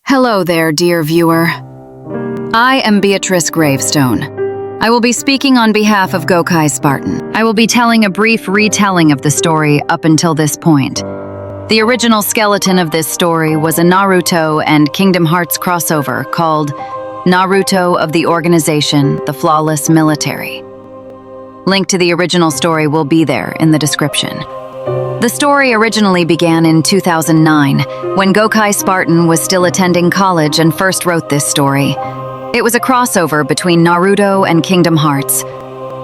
Hello there, dear viewer. I am Beatrice Gravestone. I will be speaking on behalf of Gokai Spartan. I will be telling a brief retelling of the story up until this point. The original skeleton of this story was a Naruto and Kingdom Hearts crossover called Naruto of the Organization, the Flawless Military. Link to the original story will be there in the description. The story originally began in 2009, when Gokai Spartan was still attending college and first wrote this story. It was a crossover between Naruto and Kingdom Hearts.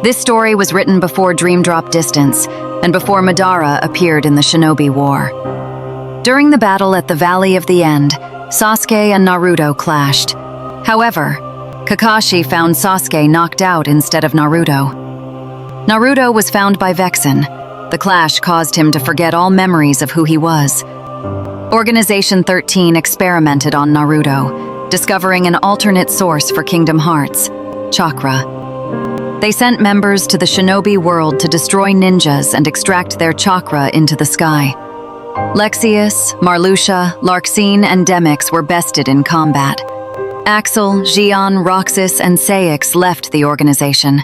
This story was written before Dream Drop Distance and before Madara appeared in the Shinobi War. During the battle at the Valley of the End, Sasuke and Naruto clashed. However, Kakashi found Sasuke knocked out instead of Naruto. Naruto was found by Vexen. The clash caused him to forget all memories of who he was. Organization 13 experimented on Naruto, discovering an alternate source for Kingdom Hearts, chakra. They sent members to the Shinobi world to destroy ninjas and extract their chakra into the sky. Lexius, Marluxia, Larxene, and Demyx were bested in combat. Axel, Xion, Roxas, and Saix left the organization.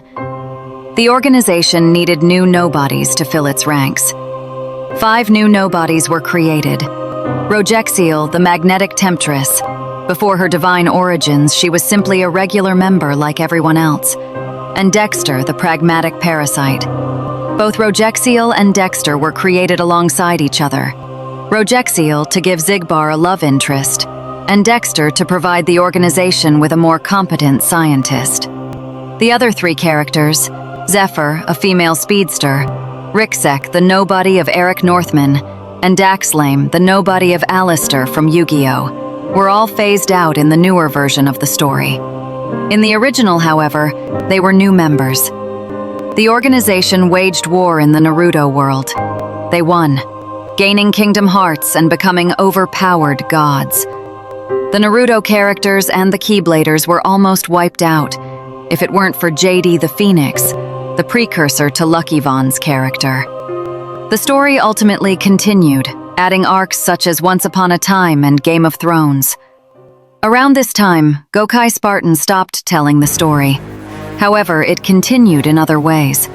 The organization needed new nobodies to fill its ranks. 5 new nobodies were created. Rogexiel, the magnetic temptress. Before her divine origins, she was simply a regular member like everyone else. And Dexter, the pragmatic parasite. Both Rogexiel and Dexter were created alongside each other. Rogexiel to give Xigbar a love interest, and Dexter to provide the organization with a more competent scientist. The other 3 characters, Zephyr, a female speedster, Rixek, the nobody of Eric Northman, and Daxlame, the nobody of Alistair from Yu-Gi-Oh!, were all phased out in the newer version of the story. In the original, however, they were new members. The organization waged war in the Naruto world. They won, gaining Kingdom Hearts and becoming overpowered gods. The Naruto characters and the Keybladers were almost wiped out, if it weren't for JD the Phoenix, the precursor to Lucky Von's character. The story ultimately continued, adding arcs such as Once Upon a Time and Game of Thrones. Around this time, Gokai Spartan stopped telling the story. However, it continued in other ways.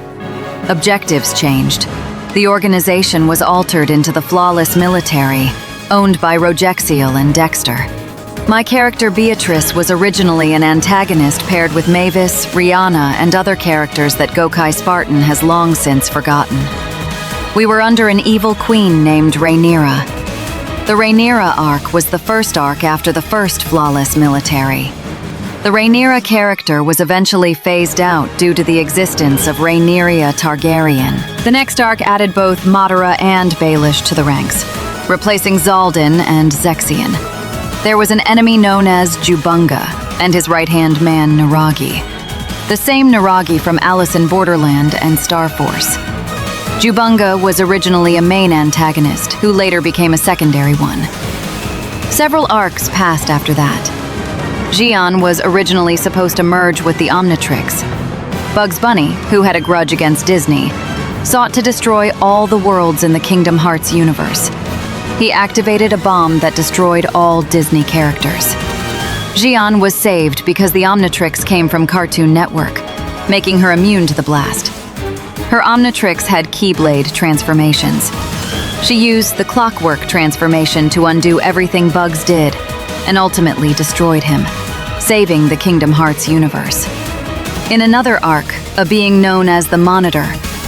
Objectives changed. The organization was altered into the Flawless Military, owned by Rogexiel and Dexter. My character Beatrice was originally an antagonist paired with Mavis, Rihanna, and other characters that Gokai Spartan has long since forgotten. We were under an evil queen named Rhaenyra. The Rhaenyra arc was the first arc after the first Flawless Military. The Rhaenyra character was eventually phased out due to the existence of Rhaenyra Targaryen. The next arc added both Madara and Baelish to the ranks, replacing Xaldin and Zexion. There was an enemy known as Jubunga and his right-hand man Naragi. The same Naragi from Alice in Borderland and Star Force. Jubunga was originally a main antagonist, who later became a secondary one. Several arcs passed after that. Xion was originally supposed to merge with the Omnitrix. Bugs Bunny, who had a grudge against Disney, sought to destroy all the worlds in the Kingdom Hearts universe. He activated a bomb that destroyed all Disney characters. Xion was saved because the Omnitrix came from Cartoon Network, making her immune to the blast. Her Omnitrix had Keyblade transformations. She used the Clockwork transformation to undo everything Bugs did, and ultimately destroyed him, saving the Kingdom Hearts universe. In another arc, a being known as the Monitor,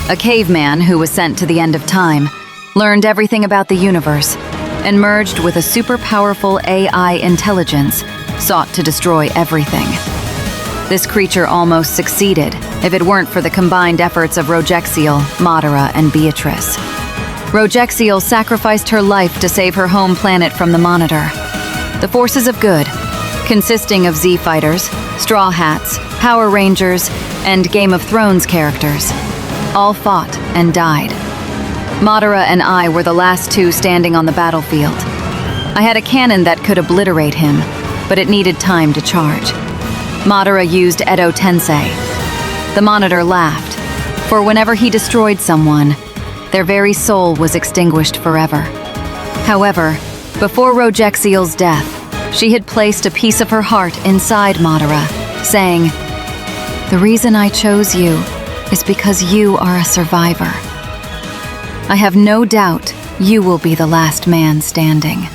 a caveman who was sent to the end of time, learned everything about the universe, and merged with a super powerful AI intelligence, sought to destroy everything. This creature almost succeeded if it weren't for the combined efforts of Rogexiel, Madara, and Beatrice. Rogexiel sacrificed her life to save her home planet from the Monitor. The forces of good, consisting of Z-Fighters, Straw Hats, Power Rangers, and Game of Thrones characters, all fought and died. Madara and I were the last 2 standing on the battlefield. I had a cannon that could obliterate him, but it needed time to charge. Madara used Edo Tensei. The Monitor laughed, for whenever he destroyed someone, their very soul was extinguished forever. However, before Rogexiel's death, She had placed a piece of her heart inside Madara, saying, "The reason I chose you is because you are a survivor. I have no doubt you will be the last man standing."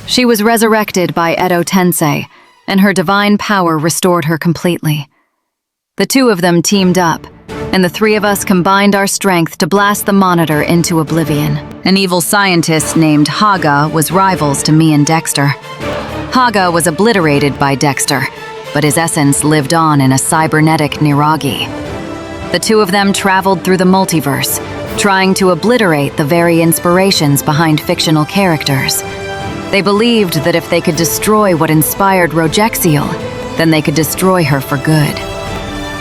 She was resurrected by Edo Tensei, and her divine power restored her completely. The two of them teamed up, and the three of us combined our strength to blast the monitor into oblivion. An evil scientist named Haga was rivals to me and Dexter. Haga was obliterated by Dexter, but his essence lived on in a cybernetic Niragi. The two of them traveled through the multiverse, trying to obliterate the very inspirations behind fictional characters. They believed that if they could destroy what inspired Rogexiel, then they could destroy her for good.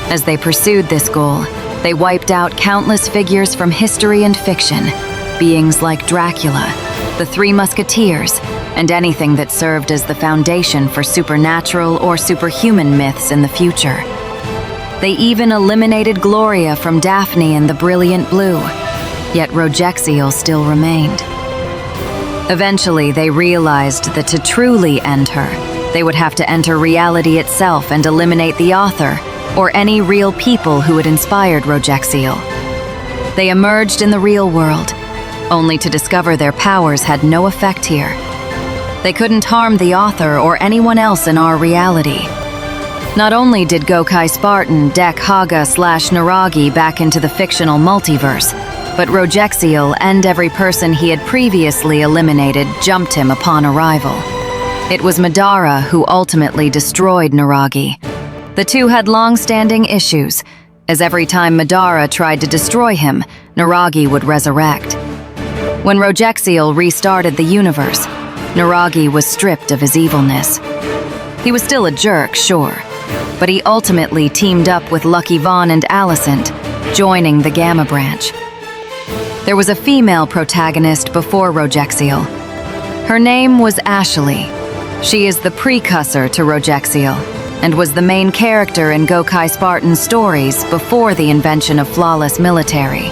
As they pursued this goal, they wiped out countless figures from history and fiction, beings like Dracula, the Three Musketeers, and anything that served as the foundation for supernatural or superhuman myths in the future. They even eliminated Gloria from Daphne and the Brilliant Blue, yet Rogexiel still remained. Eventually, they realized that to truly end her, they would have to enter reality itself and eliminate the author, or any real people who had inspired Rogexiel. They emerged in the real world, only to discover their powers had no effect here. They couldn't harm the author or anyone else in our reality. Not only did Gokai Spartan deck Haga/Naragi back into the fictional multiverse, but Rogexiel and every person he had previously eliminated jumped him upon arrival. It was Madara who ultimately destroyed Naragi. The two had long-standing issues, as every time Madara tried to destroy him, Naragi would resurrect. When Rogexiel restarted the universe, Naragi was stripped of his evilness. He was still a jerk, sure, but he ultimately teamed up with Lucky Vaughn and Alicent, joining the Gamma Branch. There was a female protagonist before Rogexiel. Her name was Ashley. She is the precursor to Rogexiel, and was the main character in Gokai Spartan's stories before the invention of Flawless Military.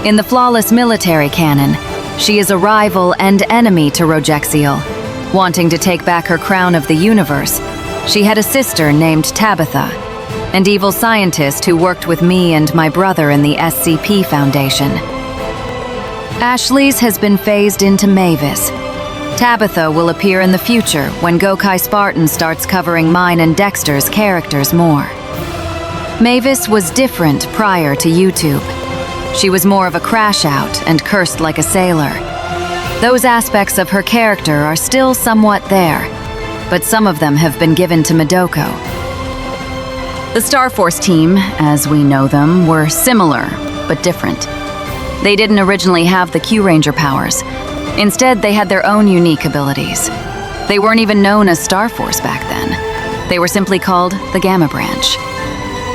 In the Flawless Military canon, she is a rival and enemy to Rogexiel. Wanting to take back her crown of the universe, she had a sister named Tabitha, an evil scientist who worked with me and my brother in the SCP Foundation. Ashley's has been phased into Mavis. Tabitha will appear in the future when Gokai Spartan starts covering mine and Dexter's characters more. Mavis was different prior to YouTube. She was more of a crash-out and cursed like a sailor. Those aspects of her character are still somewhat there, but some of them have been given to Midoko. The Star Force team, as we know them, were similar, but different. They didn't originally have the Q-Ranger powers. Instead, they had their own unique abilities. They weren't even known as Star Force back then. They were simply called the Gamma Branch.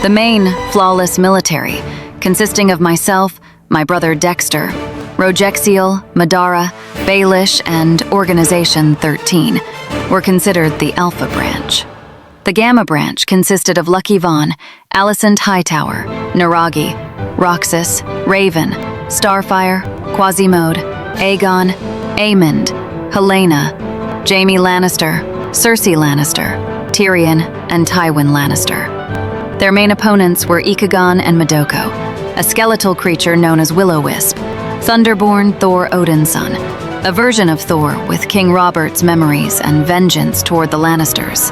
The main, Flawless Military, consisting of myself, my brother Dexter, Rogexiel, Madara, Baelish, and Organization 13, were considered the Alpha Branch. The Gamma Branch consisted of Lucky Vaughn, Alicent Hightower, Naragi, Roxas, Raven, Starfire, Quasimodo, Aegon, Aemond, Helena, Jaime Lannister, Cersei Lannister, Tyrion, and Tywin Lannister. Their main opponents were Ikagon and Midoko, a skeletal creature known as Will-O-Wisp, Thunderborn Thor Odin's son, a version of Thor with King Robert's memories and vengeance toward the Lannisters,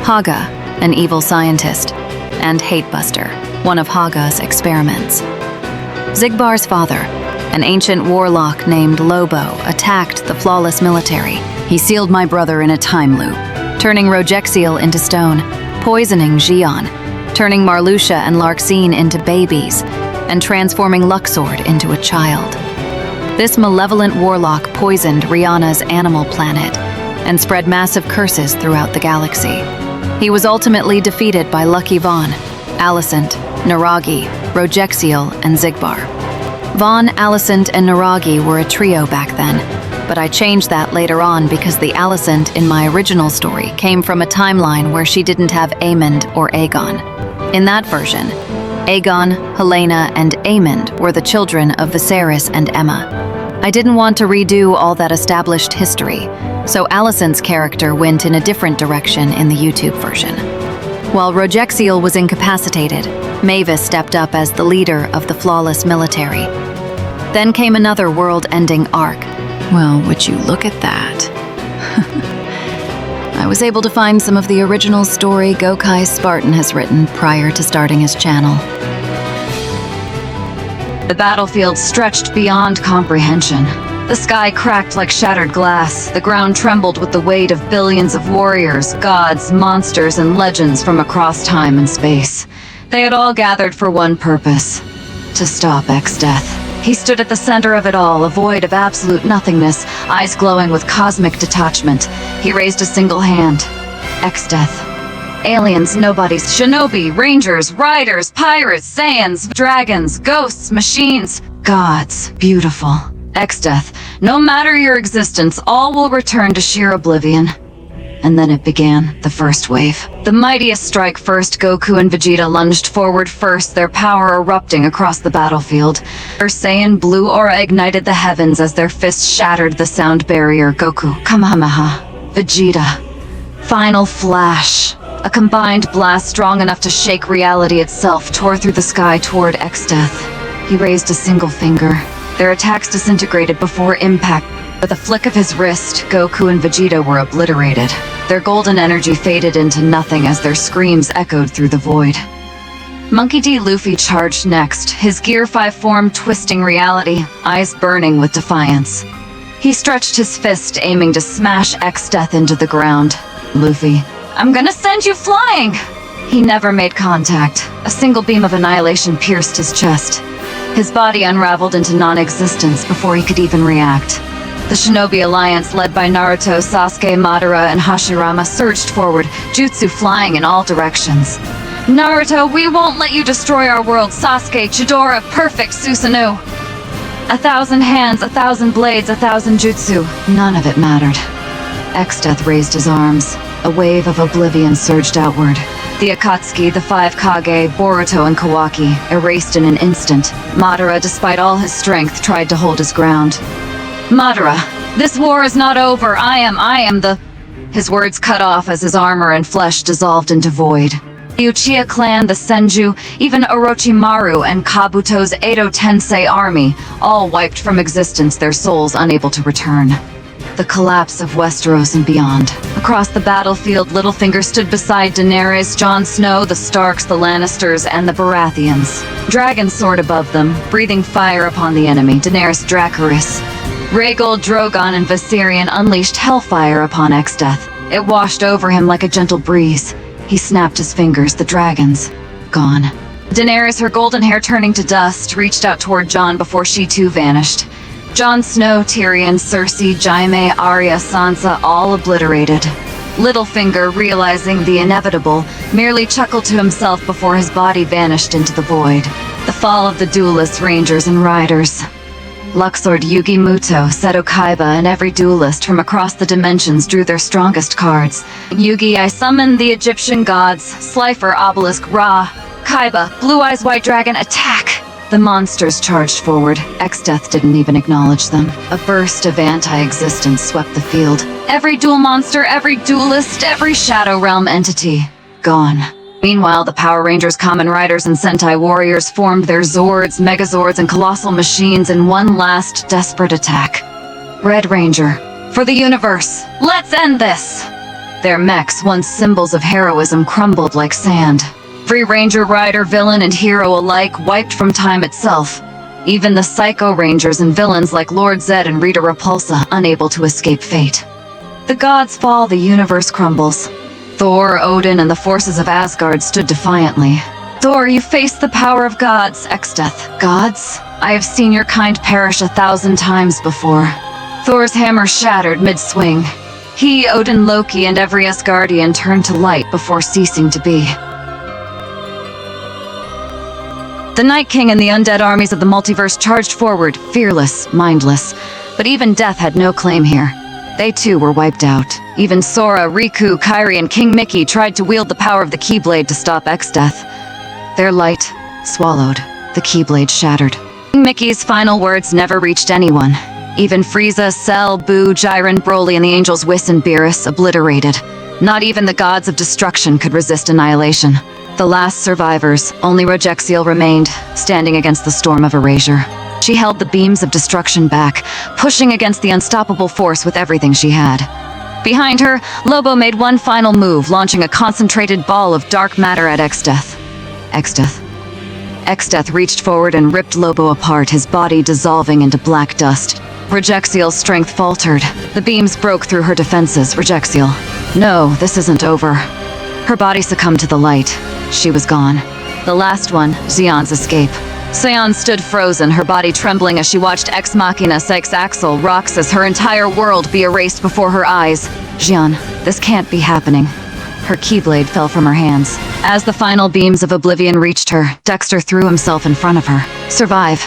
Haga, an evil scientist, and Hatebuster, one of Haga's experiments. Zigbar's father, an ancient warlock named Lobo, attacked the Flawless Military. He sealed my brother in a time loop, turning Rogexiel into stone, poisoning Xion, turning Marluxia and Larxene into babies, and transforming Luxord into a child. This malevolent warlock poisoned Rihanna's animal planet and spread massive curses throughout the galaxy. He was ultimately defeated by Lucky Vaughn, Alicent, Naragi, Rogexiel, and Zigbar. Vaughn, Alicent, and Naragi were a trio back then, but I changed that later on because the Alicent in my original story came from a timeline where she didn't have Aemond or Aegon. In that version, Aegon, Helena, and Aemond were the children of Viserys and Emma. I didn't want to redo all that established history, so Alicent's character went in a different direction in the YouTube version. While Rogexiel was incapacitated, Mavis stepped up as the leader of the flawless military. Then came another world-ending arc. Well, would you look at that? I was able to find some of the original story Gokai Spartan has written prior to starting his channel. The battlefield stretched beyond comprehension. The sky cracked like shattered glass. The ground trembled with the weight of billions of warriors, gods, monsters, and legends from across time and space. They had all gathered for one purpose: to stop X-Death. He stood at the center of it all, a void of absolute nothingness, eyes glowing with cosmic detachment. He raised a single hand. X-Death. Aliens, nobodies, shinobi, rangers, riders, pirates, Saiyans, dragons, ghosts, machines, gods. Beautiful. X-Death. No matter your existence, all will return to sheer oblivion. And then it began, the first wave. The mightiest strike first. Goku and Vegeta lunged forward first, their power erupting across the battlefield. Their Saiyan blue aura ignited the heavens as their fists shattered the sound barrier. Goku, Kamehameha. Vegeta. Final flash. A combined blast strong enough to shake reality itself tore through the sky toward X-Death. He raised a single finger. Their attacks disintegrated before impact. With a flick of his wrist, Goku and Vegeta were obliterated. Their golden energy faded into nothing as their screams echoed through the void. Monkey D. Luffy charged next, his Gear 5 form twisting reality, eyes burning with defiance. He stretched his fist, aiming to smash X-Death into the ground. Luffy, I'm gonna send you flying! He never made contact. A single beam of annihilation pierced his chest. His body unraveled into non-existence before he could even react. The Shinobi Alliance, led by Naruto, Sasuke, Madara, and Hashirama, surged forward, jutsu flying in all directions. Naruto, we won't let you destroy our world. Sasuke, Chidora, perfect Susanoo. 1,000 hands, 1,000 blades, 1,000 jutsu. None of it mattered. X-Death raised his arms. A wave of oblivion surged outward. The Akatsuki, the 5 Kage, Boruto, and Kawaki, erased in an instant. Madara, despite all his strength, tried to hold his ground. Madara, this war is not over. I am the... His words cut off as his armor and flesh dissolved into void. The Uchiha clan, the Senju, even Orochimaru and Kabuto's Edo Tensei army, all wiped from existence, their souls unable to return. The collapse of Westeros and beyond. Across the battlefield, Littlefinger stood beside Daenerys, Jon Snow, the Starks, the Lannisters, and the Baratheons. Dragons soared above them, breathing fire upon the enemy. Daenerys Dracarys. Rhaegal, Drogon, and Viserion unleashed hellfire upon X-Death. It washed over him like a gentle breeze. He snapped his fingers, the dragons. Gone. Daenerys, her golden hair turning to dust, reached out toward Jon before she too vanished. Jon Snow, Tyrion, Cersei, Jaime, Arya, Sansa, all obliterated. Littlefinger, realizing the inevitable, merely chuckled to himself before his body vanished into the void. The fall of the duelists, rangers, and riders. Luxord, Yugi Muto, Seto Kaiba, and every duelist from across the dimensions drew their strongest cards. Yugi, I summoned the Egyptian gods. Slifer, Obelisk, Ra. Kaiba, Blue Eyes White Dragon, attack! The monsters charged forward. X-Death didn't even acknowledge them. A burst of anti-existence swept the field. Every duel monster, every duelist, every Shadow Realm entity, gone. Meanwhile, the Power Rangers, Kamen Riders, and Sentai Warriors formed their Zords, Megazords, and Colossal Machines in one last desperate attack. Red Ranger, for the universe, let's end this! Their mechs, once symbols of heroism, crumbled like sand. Every Ranger, Rider, villain, and hero alike wiped from time itself. Even the Psycho Rangers and villains like Lord Zed and Rita Repulsa, unable to escape fate. The gods fall, the universe crumbles. Thor, Odin, and the forces of Asgard stood defiantly. Thor, you face the power of gods. X-Death. Gods? I have seen your kind perish 1,000 times before. Thor's hammer shattered mid-swing. He, Odin, Loki, and every Asgardian turned to light before ceasing to be. The Night King and the undead armies of the multiverse charged forward, fearless, mindless. But even death had no claim here. They too were wiped out. Even Sora, Riku, Kairi, and King Mickey tried to wield the power of the Keyblade to stop X-Death. Their light swallowed. The Keyblade shattered. King Mickey's final words never reached anyone. Even Frieza, Cell, Boo, Jiren, Broly, and the angels Whis and Beerus obliterated. Not even the gods of destruction could resist annihilation. The last survivors, only Rogexiel remained, standing against the storm of erasure. She held the beams of destruction back, pushing against the unstoppable force with everything she had. Behind her, Lobo made one final move, launching a concentrated ball of dark matter at Exdeath. Exdeath reached forward and ripped Lobo apart, his body dissolving into black dust. Rogexiel's strength faltered. The beams broke through her defenses. Rogexiel. No, this isn't over. Her body succumbed to the light. She was gone. The last one, Xian's escape. Xian stood frozen, her body trembling as she watched Ex Machina Sykes Axel Roxas, her entire world be erased before her eyes. Xian, this can't be happening. Her keyblade fell from her hands. As the final beams of oblivion reached her, Dexter threw himself in front of her. Survive.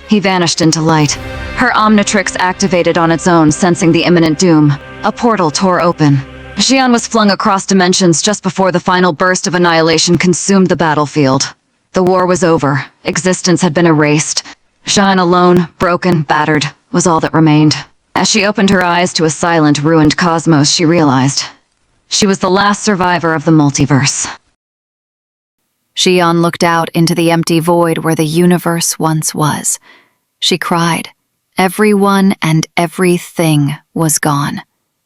He vanished into light. Her Omnitrix activated on its own, sensing the imminent doom. A portal tore open. Xian was flung across dimensions just before the final burst of annihilation consumed the battlefield. The war was over. Existence had been erased. Xian alone, broken, battered, was all that remained. As she opened her eyes to a silent, ruined cosmos, she realized she was the last survivor of the multiverse. Xian looked out into the empty void where the universe once was. She cried. Everyone and everything was gone.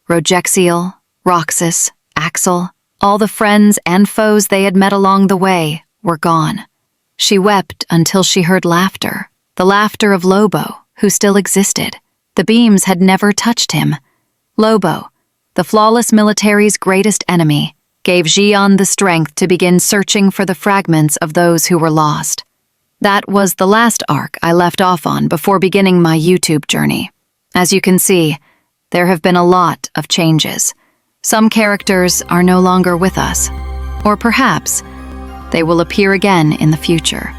Rogexiel, Roxas, Axel, all the friends and foes they had met along the way were gone. She wept until she heard laughter, the laughter of Lobo, who still existed. The beams had never touched him. Lobo, the flawless military's greatest enemy, gave Xian the strength to begin searching for the fragments of those who were lost. That was the last arc I left off on before beginning my YouTube journey. As you can see, there have been a lot of changes. Some characters are no longer with us, or perhaps they will appear again in the future.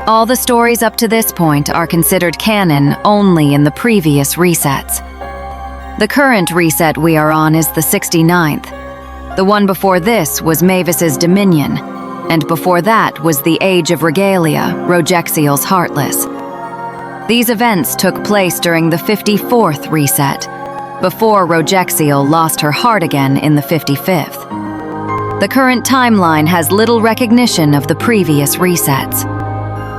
All the stories up to this point are considered canon only in the previous resets. The current reset we are on is the 69th. The one before this was Mavis's Dominion, and before that was the Age of Regalia, Rogexiel's Heartless. These events took place during the 54th reset, before Rogexiel lost her heart again in the 55th. The current timeline has little recognition of the previous resets.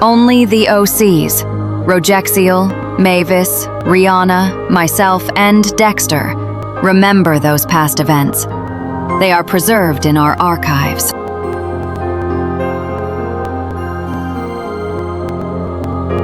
Only the OCs, Rogexiel, Mavis, Rihanna, myself, and Dexter, remember those past events. They are preserved in our archives.